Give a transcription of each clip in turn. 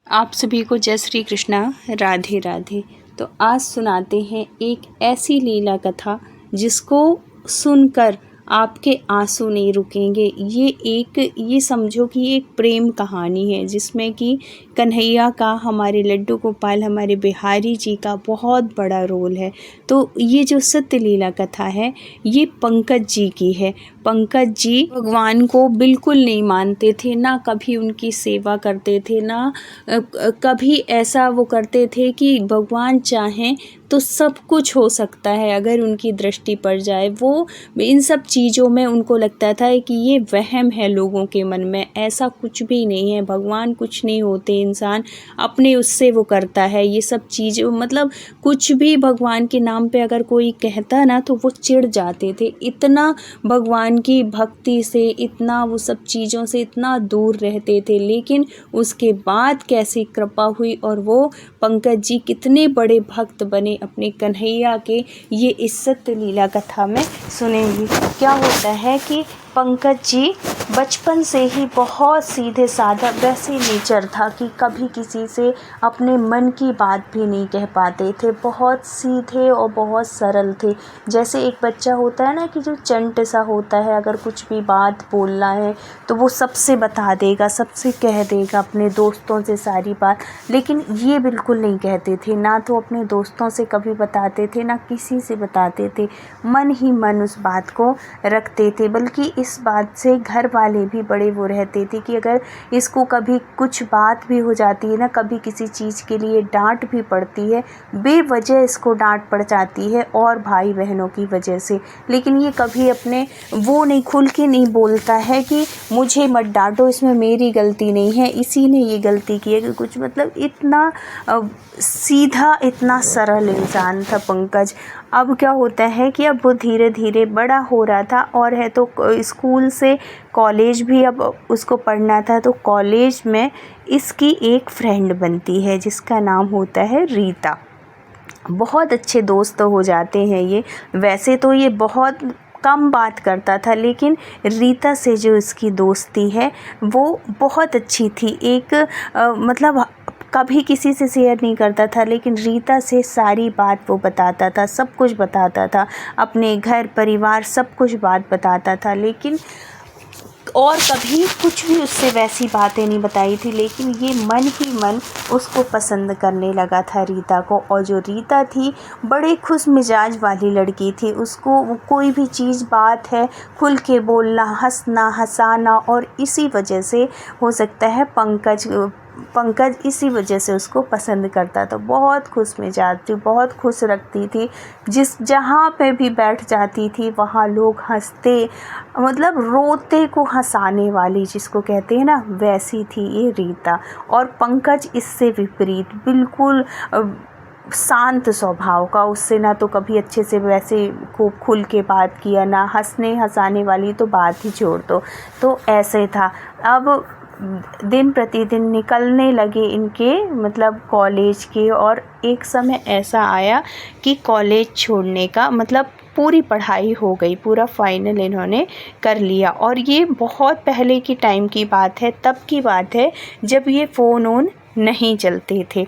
आप सभी को जय श्री कृष्णा, राधे राधे। तो आज सुनाते हैं एक ऐसी लीला कथा जिसको सुनकर आपके आंसू नहीं रुकेंगे। ये समझो कि एक प्रेम कहानी है जिसमें कि कन्हैया का, हमारे लड्डू गोपाल, हमारे बिहारी जी का बहुत बड़ा रोल है। तो ये जो सत्य लीला कथा है ये पंकज जी की है। पंकज जी भगवान को बिल्कुल नहीं मानते थे, ना कभी उनकी सेवा करते थे, ना कभी ऐसा वो करते थे कि भगवान चाहें तो सब कुछ हो सकता है अगर उनकी दृष्टि पड़ जाए। वो इन सब चीज़ों में उनको लगता था कि ये वहम है लोगों के मन में, ऐसा कुछ भी नहीं है, भगवान कुछ नहीं होते, इंसान अपने उससे वो करता है ये सब चीज़। मतलब कुछ भी भगवान के नाम पे अगर कोई कहता ना तो वो चिढ़ जाते थे। इतना भगवान की भक्ति से, इतना वो सब चीज़ों से इतना दूर रहते थे। लेकिन उसके बाद कैसी कृपा हुई और वो पंकज जी कितने बड़े भक्त बने अपने कन्हैया के, ये इस सत्य लीला कथा में सुनेंगे। क्या होता है कि पंकज जी बचपन से ही बहुत सीधे साधा वैसे नेचर था कि कभी किसी से अपने मन की बात भी नहीं कह पाते थे। बहुत सीधे और बहुत सरल थे। जैसे एक बच्चा होता है ना कि जो चंट सा होता है, अगर कुछ भी बात बोलना है तो वो सबसे बता देगा, सबसे कह देगा, अपने दोस्तों से सारी बात। लेकिन ये बिल्कुल नहीं कहते थे, ना तो अपने दोस्तों से कभी बताते थे, ना किसी से बताते थे। मन ही मन उस बात को रखते थे। बल्कि इस बात से घर वाले भी बड़े वो रहते थे कि अगर इसको कभी कुछ बात भी हो जाती है ना, कभी किसी चीज़ के लिए डांट भी पड़ती है, बेवजह इसको डांट पड़ जाती है और भाई बहनों की वजह से, लेकिन ये कभी अपने वो नहीं खुल के नहीं बोलता है कि मुझे मत डांटो, इसमें मेरी गलती नहीं है, इसी ने ये गलती की है कि कुछ। मतलब इतना सीधा, इतना सरल इंसान था पंकज। अब क्या होता है कि अब वो धीरे धीरे बड़ा हो रहा था और है तो स्कूल से कॉलेज भी अब उसको पढ़ना था। तो कॉलेज में इसकी एक फ्रेंड बनती है जिसका नाम होता है रीता। बहुत अच्छे दोस्त हो जाते हैं ये। वैसे तो ये बहुत कम बात करता था, लेकिन रीता से जो इसकी दोस्ती है वो बहुत अच्छी थी। मतलब कभी किसी से शेयर नहीं करता था, लेकिन रीता से सारी बात वो बताता था, सब कुछ बताता था, अपने घर परिवार सब कुछ बात बताता था। लेकिन और कभी कुछ भी उससे वैसी बातें नहीं बताई थी। लेकिन ये मन ही मन उसको पसंद करने लगा था रीता को। और जो रीता थी बड़े खुश मिजाज वाली लड़की थी। उसको कोई भी चीज़ बात है खुल के बोलना, हंसना, हंसाना, और इसी वजह से हो सकता है पंकज इसी वजह से उसको पसंद करता था। बहुत खुश मिजाज थी, बहुत खुश रखती थी। जहाँ पे भी बैठ जाती थी वहाँ लोग हंसते, मतलब रोते को हंसाने वाली जिसको कहते हैं ना, वैसी थी ये रीता। और पंकज इससे विपरीत, बिल्कुल शांत स्वभाव का। उससे ना तो कभी अच्छे से वैसे खूब खुल के बात किया, ना हंसने हंसाने वाली तो बात ही छोड़ दो। तो ऐसे था। अब दिन प्रतिदिन निकलने लगे इनके मतलब कॉलेज के, और एक समय ऐसा आया कि कॉलेज छोड़ने का मतलब पूरी पढ़ाई हो गई, पूरा फाइनल इन्होंने कर लिया। और ये बहुत पहले की टाइम की बात है, तब की बात है जब ये फ़ोन ऑन नहीं चलते थे।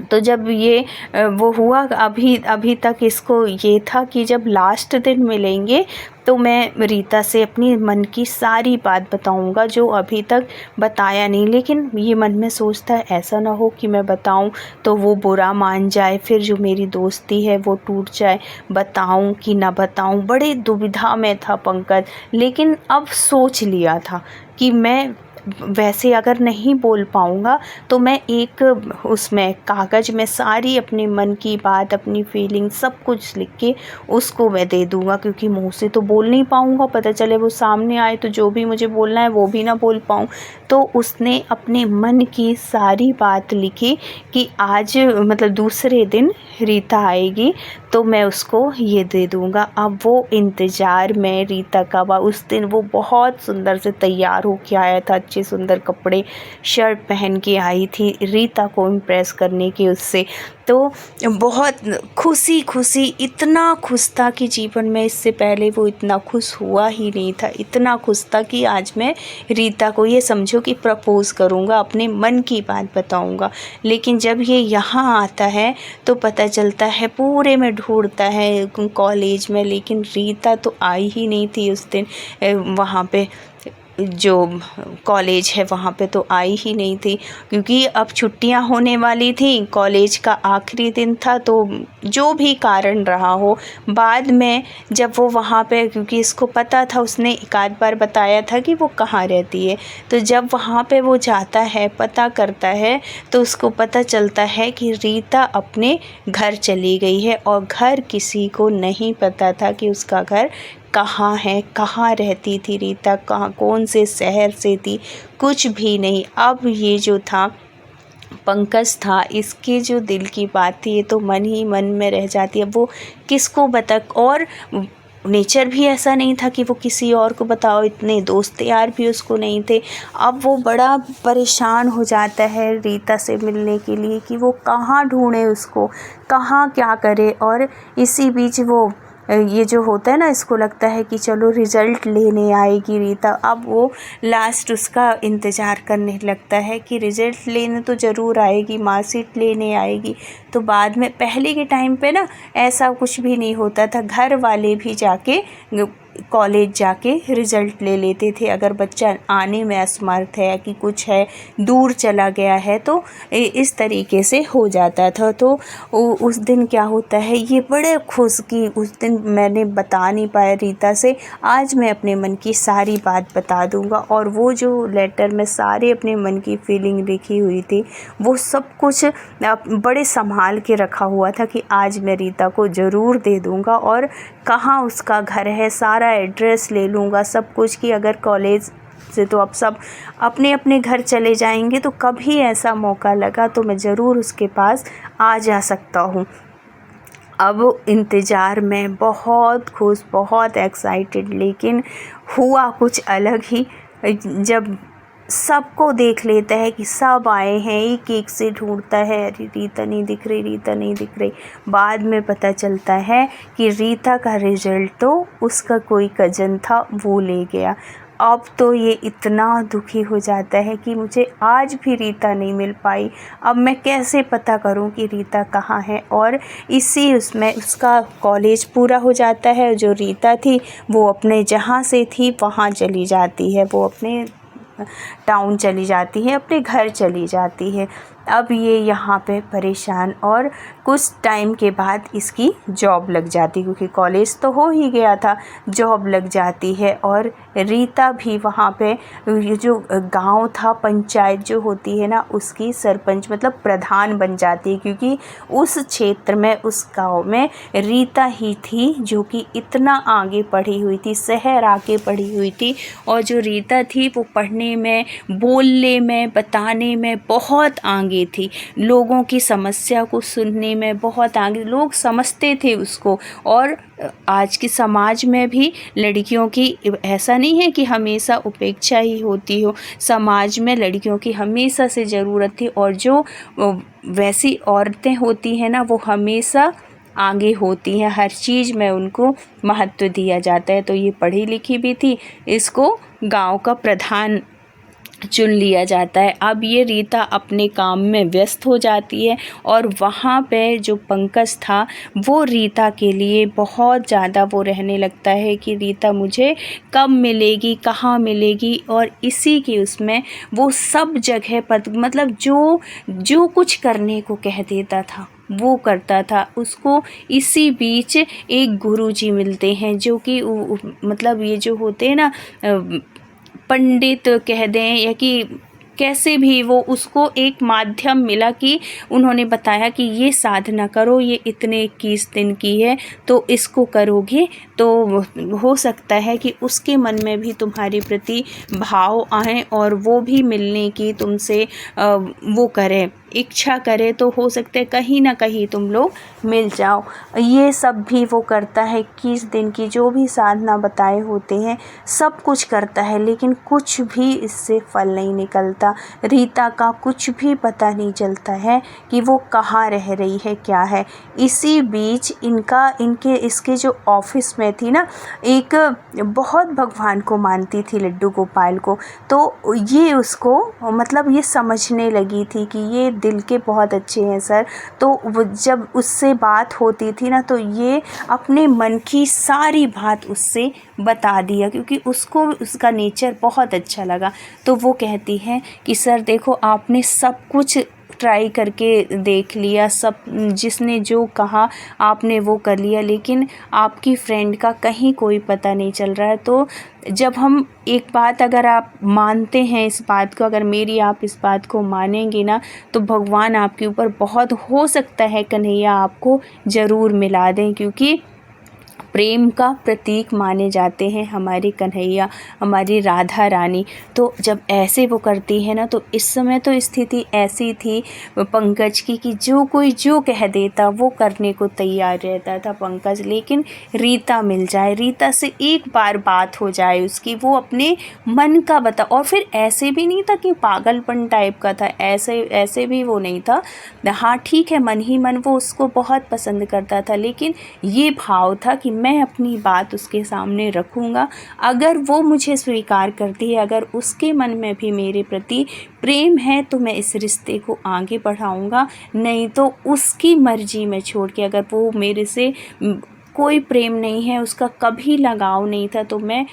तो जब ये वो हुआ, अभी तक इसको ये था कि जब लास्ट दिन मिलेंगे तो मैं रीता से अपनी मन की सारी बात बताऊंगा जो अभी तक बताया नहीं। लेकिन ये मन में सोचता है ऐसा ना हो कि मैं बताऊं तो वो बुरा मान जाए, फिर जो मेरी दोस्ती है वो टूट जाए, बताऊं कि ना बताऊं। बड़े दुविधा में था पंकज। लेकिन अब सोच लिया था कि मैं वैसे अगर नहीं बोल पाऊँगा तो मैं एक उसमें कागज़ में सारी अपने मन की बात, अपनी फीलिंग सब कुछ लिख के उसको मैं दे दूँगा, क्योंकि मुँह से तो बोल नहीं पाऊँगा, पता चले वो सामने आए तो जो भी मुझे बोलना है वो भी ना बोल पाऊँ। तो उसने अपने मन की सारी बात लिखी कि आज मतलब दूसरे दिन रीता आएगी तो मैं उसको ये दे दूँगा। अब वो इंतज़ार में रीता का उस दिन वो बहुत सुंदर से तैयार होके आया था, अच्छे सुंदर कपड़े शर्ट पहन के आई थी रीता को इम्प्रेस करने की उससे। तो बहुत खुशी इतना खुश था कि जीवन में इससे पहले वो इतना खुश हुआ ही नहीं था। इतना खुश था कि आज मैं रीता को ये समझो कि प्रपोज़ करूँगा, अपने मन की बात बताऊँगा। लेकिन जब ये यहाँ आता है तो पता चलता है, पूरे में ढूंढता है कॉलेज में, लेकिन रीता तो आई ही नहीं थी उस दिन। वहाँ पे जो कॉलेज है वहाँ पे तो आई ही नहीं थी, क्योंकि अब छुट्टियां होने वाली थी, कॉलेज का आखिरी दिन था। तो जो भी कारण रहा हो, बाद में जब वो वहाँ पे, क्योंकि इसको पता था, उसने एक आध बार बताया था कि वो कहाँ रहती है, तो जब वहाँ पे वो जाता है, पता करता है, तो उसको पता चलता है कि रीता अपने घर चली गई है। और घर किसी को नहीं पता था कि उसका घर कहाँ है, कहाँ रहती थी रीता, कहाँ कौन से शहर से थी, कुछ भी नहीं। अब ये जो था पंकज था, इसके जो दिल की बात थी ये तो मन ही मन में रह जाती है। वो किसको बता, और नेचर भी ऐसा नहीं था कि वो किसी और को बताओ, इतने दोस्त यार भी उसको नहीं थे। अब वो बड़ा परेशान हो जाता है रीता से मिलने के लिए कि वो कहाँ ढूंढे उसको, कहाँ क्या करे। और इसी बीच वो ये जो होता है ना, इसको लगता है कि चलो रिज़ल्ट लेने आएगी रीता। अब वो लास्ट उसका इंतज़ार करने लगता है कि रिज़ल्ट लेने तो ज़रूर आएगी, मार्कशीट लेने आएगी। तो बाद में, पहले के टाइम पे ना ऐसा कुछ भी नहीं होता था, घर वाले भी जाके कॉलेज जाके रिज़ल्ट ले लेते थे। अगर बच्चा आने में असमर्थ है कि कुछ है, दूर चला गया है, तो इस तरीके से हो जाता था। तो उस दिन क्या होता है, ये बड़े खुश कि उस दिन मैंने बता नहीं पाया रीता से, आज मैं अपने मन की सारी बात बता दूंगा। और वो जो लेटर में सारे अपने मन की फीलिंग लिखी हुई थी, वो सब कुछ बड़े संभाल के रखा हुआ था कि आज मैं रीता को ज़रूर दे दूंगा, और कहाँ उसका घर है सारा एड्रेस ले लूँगा, सब कुछ, कि अगर कॉलेज से तो अब सब अपने अपने घर चले जाएंगे, तो कभी ऐसा मौका लगा तो मैं ज़रूर उसके पास आ जा सकता हूँ। अब इंतज़ार में बहुत खुश, बहुत एक्साइटेड, लेकिन हुआ कुछ अलग ही। जब सबको देख लेता है कि सब आए हैं, एक एक से ढूंढता है, अरे रीता नहीं दिख रही, रीता नहीं दिख रही। बाद में पता चलता है कि रीता का रिज़ल्ट तो उसका कोई कज़न था, वो ले गया। अब तो ये इतना दुखी हो जाता है कि मुझे आज भी रीता नहीं मिल पाई, अब मैं कैसे पता करूं कि रीता कहाँ है। और इसी उसमें उसका कॉलेज पूरा हो जाता है। जो रीता थी वो अपने जहाँ से थी वहाँ चली जाती है, वो अपने टाउन चली जाती है, अपने घर चली जाती है। अब ये यहाँ पे परेशान, और कुछ टाइम के बाद इसकी जॉब लग जाती, क्योंकि कॉलेज तो हो ही गया था, जॉब लग जाती है। और रीता भी वहाँ पे, ये जो गांव था, पंचायत जो होती है ना, उसकी सरपंच मतलब प्रधान बन जाती है, क्योंकि उस क्षेत्र में, उस गांव में रीता ही थी जो कि इतना आगे पढ़ी हुई थी, शहर आके पढ़ी हुई थी। और जो रीता थी वो पढ़ने में, बोलने में, बताने में बहुत आगे थी, लोगों की समस्या को सुनने में बहुत आगे, लोग समझते थे उसको। और आज के समाज में भी लड़कियों की ऐसा नहीं है कि हमेशा उपेक्षा ही होती हो, समाज में लड़कियों की हमेशा से ज़रूरत थी। और जो वैसी औरतें होती हैं ना, वो हमेशा आगे होती हैं, हर चीज़ में उनको महत्व दिया जाता है। तो ये पढ़ी लिखी भी थी, इसको गांव का प्रधान चुन लिया जाता है। अब ये रीता अपने काम में व्यस्त हो जाती है, और वहाँ पे जो पंकज था वो रीता के लिए बहुत ज़्यादा वो रहने लगता है कि रीता मुझे कब मिलेगी, कहाँ मिलेगी। और इसी की उसमें वो सब जगह पर, मतलब जो कुछ करने को कह देता था वो करता था। उसको इसी बीच एक गुरुजी मिलते हैं, जो कि मतलब ये जो होते हैं ना, पंडित कह दें, या कि कैसे भी, वो उसको एक माध्यम मिला कि उन्होंने बताया कि ये साधना करो, ये इतने 21 दिन की है, तो इसको करोगे तो हो सकता है कि उसके मन में भी तुम्हारे प्रति भाव आए, और वो भी मिलने की तुमसे वो करें, इच्छा करे तो हो सकता है कहीं ना कहीं तुम लोग मिल जाओ। ये सब भी वो करता है, 21 दिन की जो भी साधना बताए होते हैं सब कुछ करता है, लेकिन कुछ भी इससे फल नहीं निकलता। रीता का कुछ भी पता नहीं चलता है कि वो कहाँ रह रही है, क्या है। इसी बीच इसके जो ऑफिस में थी ना, एक बहुत भगवान को मानती थी लड्डू गोपाल को, तो ये उसको मतलब ये समझने लगी थी कि ये दिल के बहुत अच्छे हैं सर। तो जब उससे बात होती थी ना, तो ये अपने मन की सारी बात उससे बता दिया, क्योंकि उसको उसका नेचर बहुत अच्छा लगा। तो वो कहती है कि सर देखो, आपने सब कुछ ट्राई करके देख लिया, सब जिसने जो कहा आपने वो कर लिया, लेकिन आपकी फ्रेंड का कहीं कोई पता नहीं चल रहा है। तो जब हम एक बात, अगर आप मानते हैं इस बात को, अगर मेरी आप इस बात को मानेंगे ना, तो भगवान आपके ऊपर बहुत, हो सकता है कन्हैया आपको ज़रूर मिला दें, क्योंकि प्रेम का प्रतीक माने जाते हैं हमारी कन्हैया, हमारी राधा रानी। तो जब ऐसे वो करती है ना, तो इस समय तो स्थिति ऐसी थी पंकज की कि जो कोई जो कह देता वो करने को तैयार रहता था पंकज। लेकिन रीता मिल जाए, रीता से एक बार बात हो जाए उसकी, वो अपने मन का बता, और फिर ऐसे भी नहीं था कि पागलपन टाइप का था, ऐसे भी वो नहीं था। हाँ ठीक है, मन ही मन वो उसको बहुत पसंद करता था, लेकिन ये भाव था कि मैं अपनी बात उसके सामने रखूँगा। अगर वो मुझे स्वीकार करती है, अगर उसके मन में भी मेरे प्रति प्रेम है, तो मैं इस रिश्ते को आगे बढ़ाऊँगा, नहीं तो उसकी मर्ज़ी में छोड़ के, अगर वो मेरे से कोई प्रेम नहीं है, उसका कभी लगाव नहीं था, तो मैं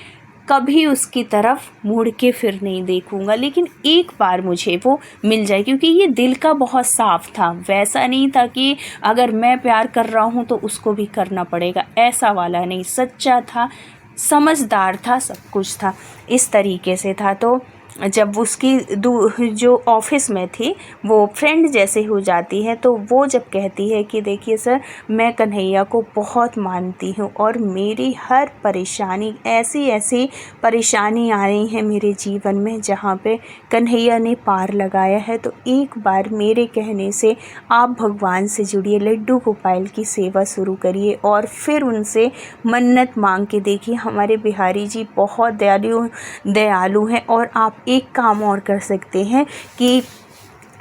कभी उसकी तरफ मुड़ के फिर नहीं देखूँगा। लेकिन एक बार मुझे वो मिल जाए, क्योंकि ये दिल का बहुत साफ़ था, वैसा नहीं था कि अगर मैं प्यार कर रहा हूँ तो उसको भी करना पड़ेगा, ऐसा वाला नहीं। सच्चा था, समझदार था, सब कुछ था, इस तरीके से था। तो जब उसकी जो ऑफिस में थी वो फ्रेंड जैसे हो जाती है, तो वो जब कहती है कि देखिए सर, मैं कन्हैया को बहुत मानती हूँ और मेरी हर परेशानी, ऐसी परेशानी आ रही है मेरे जीवन में जहाँ पे कन्हैया ने पार लगाया है, तो एक बार मेरे कहने से आप भगवान से जुड़िए, लड्डू गोपाल की सेवा शुरू करिए और फिर उनसे मन्नत मांग के देखिए। हमारे बिहारी जी बहुत दयालु हैं। और आप एक काम और कर सकते हैं कि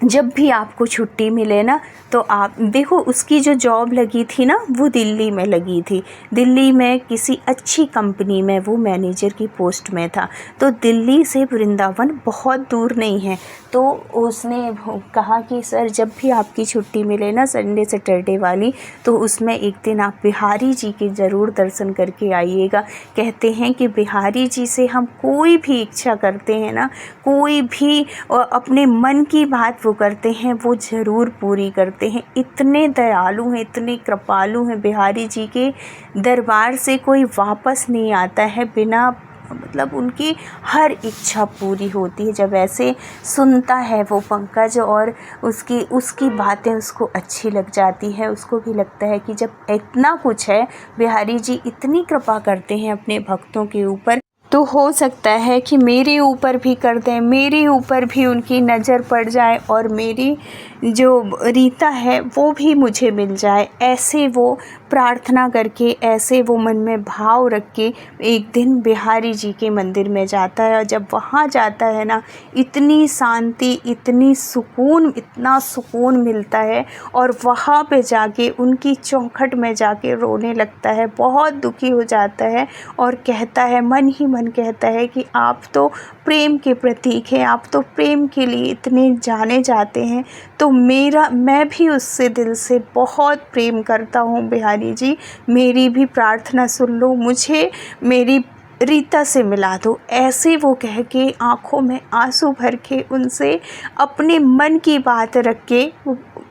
जब भी आपको छुट्टी मिले ना, तो आप देखो, उसकी जो जॉब लगी थी ना, वो दिल्ली में लगी थी। दिल्ली में किसी अच्छी कंपनी में वो मैनेजर की पोस्ट में था। तो दिल्ली से वृंदावन बहुत दूर नहीं है। तो उसने कहा कि सर, जब भी आपकी छुट्टी मिले ना, संडे सैटरडे वाली, तो उसमें एक दिन आप बिहारी जी के ज़रूर दर्शन करके आइएगा। कहते हैं कि बिहारी जी से हम कोई भी इच्छा करते हैं ना, कोई भी अपने मन की बात वो करते हैं, वो ज़रूर पूरी करते हैं। इतने दयालु हैं, इतने कृपालु हैं बिहारी जी के दरबार से कोई वापस नहीं आता है बिना, मतलब उनकी हर इच्छा पूरी होती है। जब ऐसे सुनता है वो पंकज, और उसकी बातें उसको अच्छी लग जाती है, उसको भी लगता है कि जब इतना कुछ है, बिहारी जी इतनी कृपा करते हैं अपने भक्तों के ऊपर, तो हो सकता है कि मेरे ऊपर भी कर दें, मेरे ऊपर भी उनकी नज़र पड़ जाए और मेरी जो रीता है वो भी मुझे मिल जाए। ऐसे वो प्रार्थना करके, ऐसे वो मन में भाव रख के एक दिन बिहारी जी के मंदिर में जाता है। और जब वहाँ जाता है ना, इतनी शांति, इतना सुकून मिलता है। और वहाँ पे जाके उनकी चौखट में जाके रोने लगता है, बहुत दुखी हो जाता है और कहता है, मन ही मन कहता है कि आप तो प्रेम के प्रतीक हैं, आप तो प्रेम के लिए इतने जाने जाते हैं, तो मैं भी उससे दिल से बहुत प्रेम करता हूँ बिहारी जी, मेरी भी प्रार्थना सुन लो, मुझे मेरी रीता से मिला दो। ऐसे वो कह के आँखों में आंसू भर के उनसे अपने मन की बात रख के,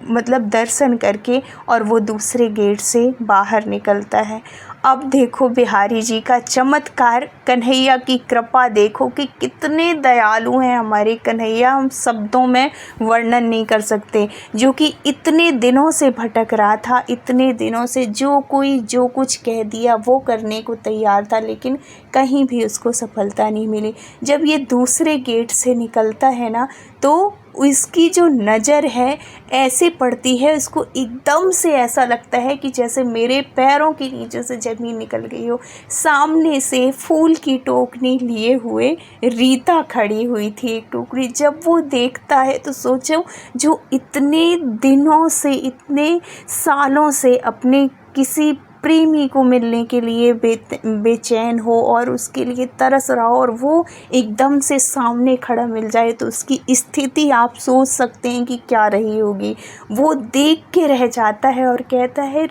मतलब दर्शन करके, और वो दूसरे गेट से बाहर निकलता है। अब देखो बिहारी जी का चमत्कार, कन्हैया की कृपा देखो कि कितने दयालु हैं हमारे कन्हैया, हम शब्दों में वर्णन नहीं कर सकते। जो कि इतने दिनों से भटक रहा था, इतने दिनों से जो कोई जो कुछ कह दिया वो करने को तैयार था, लेकिन कहीं भी उसको सफलता नहीं मिली। जब ये दूसरे गेट से निकलता है ना, तो उसकी जो नज़र है ऐसे पड़ती है, उसको एकदम से ऐसा लगता है कि जैसे मेरे पैरों के नीचे से ज़मीन निकल गई हो। सामने से फूल की टोकरी लिए हुए रीता खड़ी हुई थी, एक टोकरी। जब वो देखता है तो सोचो, जो इतने दिनों से, इतने सालों से अपने किसी प्रेमी को मिलने के लिए बेचैन हो और उसके लिए तरस रहा हो, और वो एकदम से सामने खड़ा मिल जाए, तो उसकी स्थिति आप सोच सकते हैं कि क्या रही होगी। वो देख के रह जाता है और कहता है,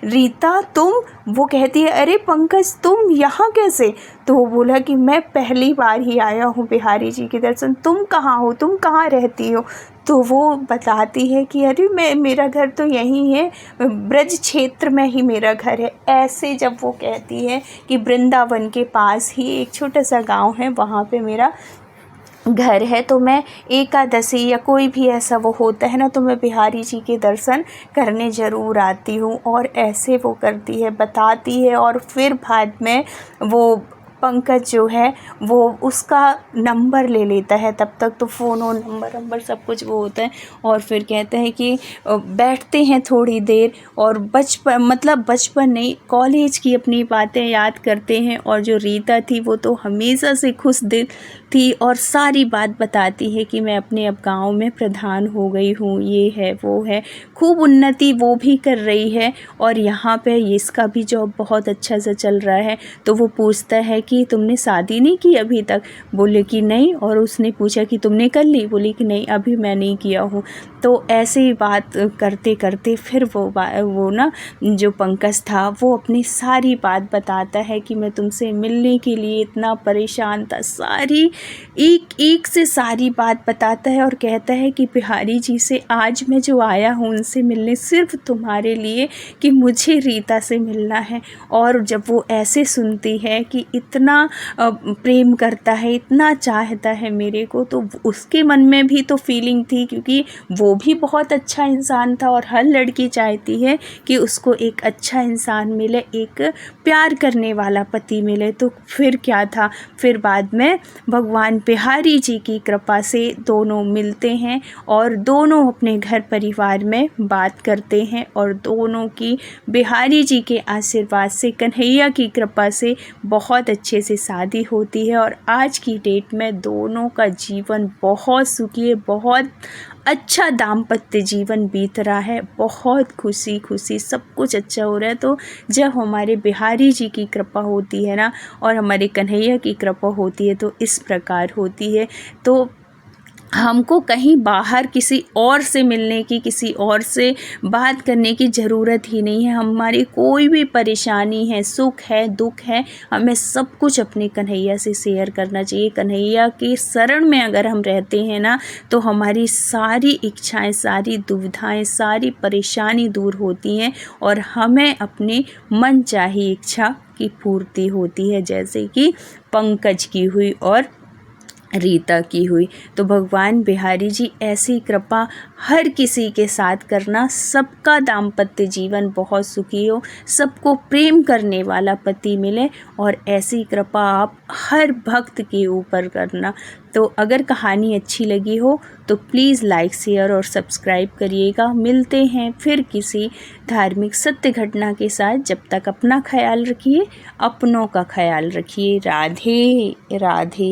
रीता तुम? वो कहती है, अरे पंकज तुम यहाँ कैसे? तो वो बोला कि मैं पहली बार ही आया हूँ बिहारी जी के दर्शन, तुम कहाँ हो, तुम कहाँ रहती हो? तो वो बताती है कि अरे मेरा घर तो यहीं है, ब्रज क्षेत्र में ही मेरा घर है। ऐसे जब वो कहती है कि वृंदावन के पास ही एक छोटा सा गांव है, वहाँ पे मेरा घर है, तो मैं एकादशी या कोई भी ऐसा वो होता है ना, तो मैं बिहारी जी के दर्शन करने ज़रूर आती हूँ। और ऐसे वो करती है, बताती है। और फिर बाद में वो पंकज जो है वो उसका नंबर ले लेता है। तब तक तो फ़ोन और नंबर सब कुछ वो होता है। और फिर कहते हैं कि बैठते हैं थोड़ी देर और बचपन नहीं, कॉलेज की अपनी बातें याद करते हैं। और जो रीता थी वो तो हमेशा से खुश दिल थी और सारी बात बताती है कि मैं अपने अब गाँव में प्रधान हो गई हूँ, ये है वो है, खूब उन्नति वो भी कर रही है। और यहाँ पे इसका भी जॉब बहुत अच्छा से चल रहा है। तो वो पूछता है कि तुमने शादी नहीं की अभी तक? बोले कि नहीं। और उसने पूछा कि तुमने कर ली? बोली कि नहीं, अभी मैं नहीं किया हूँ। तो ऐसे ही बात करते करते फिर वो ना जो पंकज था वो अपनी सारी बात बताता है कि मैं तुमसे मिलने के लिए इतना परेशान था। सारी एक एक से सारी बात बताता है और कहता है कि बिहारी जी से आज मैं जो आया हूँ उनसे मिलने सिर्फ तुम्हारे लिए, कि मुझे रीता से मिलना है। और जब वो ऐसे सुनती है कि इतना प्रेम करता है, इतना चाहता है मेरे को, तो उसके मन में भी तो फीलिंग थी, क्योंकि वो भी बहुत अच्छा इंसान था। और हर लड़की चाहती है कि उसको एक अच्छा इंसान मिले, एक प्यार करने वाला पति मिले। तो फिर क्या था, फिर बाद में भगवान बिहारी जी की कृपा से दोनों मिलते हैं और दोनों अपने घर परिवार में बात करते हैं। और दोनों की बिहारी जी के आशीर्वाद से, कन्हैया की कृपा से बहुत अच्छे से शादी होती है। और आज की डेट में दोनों का जीवन बहुत सुखी है, बहुत अच्छा दाम्पत्य जीवन बीत रहा है, बहुत खुशी खुशी सब कुछ अच्छा हो रहा है। तो जब हमारे बिहारी जी की कृपा होती है ना, और हमारे कन्हैया की कृपा होती है, तो इस प्रकार होती है। तो हमको कहीं बाहर किसी और से मिलने की, किसी और से बात करने की ज़रूरत ही नहीं है। हमारी कोई भी परेशानी है, सुख है, दुख है, हमें सब कुछ अपने कन्हैया से शेयर करना चाहिए। कन्हैया की शरण में अगर हम रहते हैं ना, तो हमारी सारी इच्छाएं, सारी दुविधाएं, सारी परेशानी दूर होती हैं और हमें अपने मन चाही इच्छा की पूर्ति होती है, जैसे कि पंकज की हुई और रीता की हुई। तो भगवान बिहारी जी ऐसी कृपा हर किसी के साथ करना, सबका दाम्पत्य जीवन बहुत सुखी हो, सबको प्रेम करने वाला पति मिले, और ऐसी कृपा आप हर भक्त के ऊपर करना। तो अगर कहानी अच्छी लगी हो तो प्लीज़ लाइक, शेयर और सब्सक्राइब करिएगा। मिलते हैं फिर किसी धार्मिक सत्य घटना के साथ। जब तक अपना ख्याल रखिए, अपनों का ख्याल रखिए। राधे राधे।